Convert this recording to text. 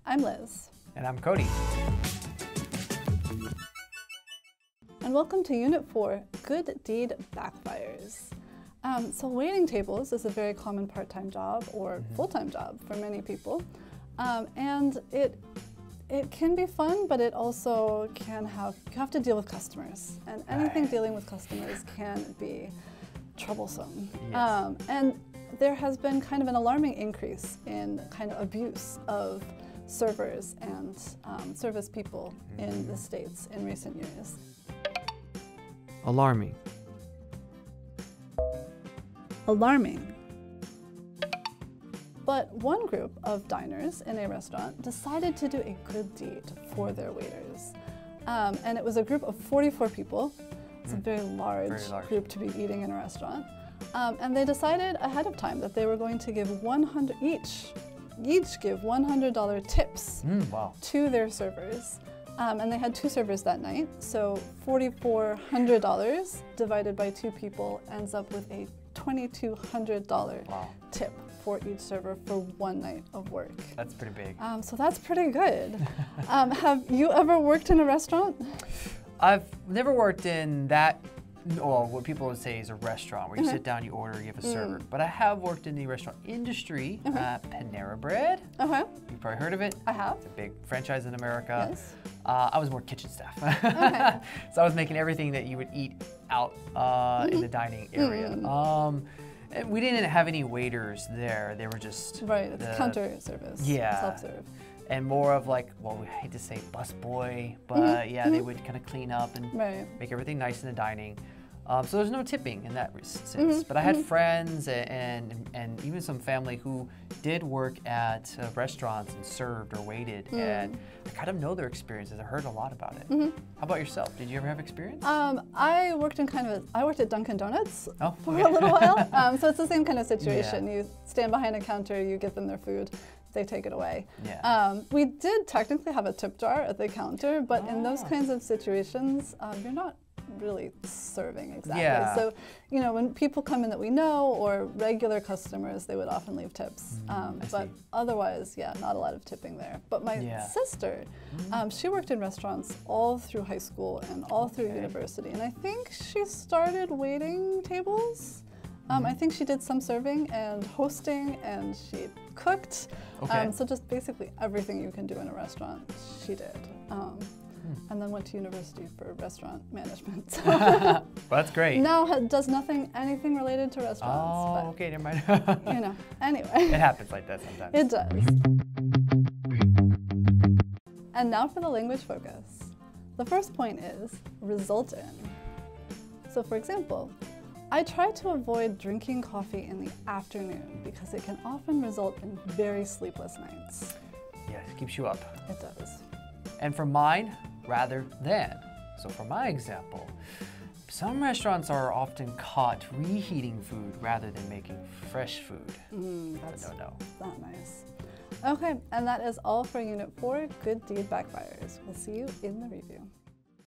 I'm Liz. And I'm Cody. And welcome to Unit 4, Good Deed Backfires. So waiting tables is a very common part-time job or full-time job for many people. And it can be fun, but it also you have to deal with customers. And anything dealing with customers can be troublesome. Yes. And there has been kind of an alarming increase in kind of abuse of servers and service people in the States in recent years. Alarming. Alarming. But one group of diners in a restaurant decided to do a good deed for their waiters. And it was a group of 44 people. It's a very large group to be eating in a restaurant. And they decided ahead of time that they were going to give each give $100 tips to their servers. And they had 2 servers that night, so $4,400 divided by 2 people ends up with a $2,200 tip for each server for one night of work. That's pretty big. So that's pretty good. Have you ever worked in a restaurant? I've never worked in that, or what people would say is a restaurant, where you sit down, you order, you have a server. But I have worked in the restaurant industry, Panera Bread. You've probably heard of it. I have. It's a big franchise in America. Yes. I was more kitchen staff. So I was making everything that you would eat out in the dining area. And we didn't have any waiters there. They were just it's counter service. Yeah. Self-serve. And more of like, well, we hate to say busboy, but yeah, they would kind of clean up and make everything nice in the dining. So there's no tipping in that sense. But I had friends and even some family who did work at restaurants and served or waited, and I kind of know their experiences. I heard a lot about it. How about yourself? Did you ever have experience? I worked in I worked at Dunkin' Donuts for a little while. So it's the same kind of situation. You stand behind a counter, you give them their food, they take it away. We did technically have a tip jar at the counter, but in those kinds of situations, you're not really serving exactly. So, you know, when people come in that we know or regular customers, they would often leave tips. But otherwise, not a lot of tipping there. But my sister, she worked in restaurants all through high school and all through university. And I think she started waiting tables. I think she did some serving and hosting, and she cooked. So just basically everything you can do in a restaurant, she did. And then went to university for restaurant management. Well, that's great. Now does anything related to restaurants. Oh, okay, never mind. You know, anyway. It happens like that sometimes. It does. And now for the language focus. The first point is result in. So for example, I try to avoid drinking coffee in the afternoon because it can often result in very sleepless nights. Yes, it keeps you up. It does. And for mine, rather than. So for my example, some restaurants are often caught reheating food rather than making fresh food. That's no. not nice. Okay, and that is all for Unit 4, Good Deed Backfires. We'll see you in the review.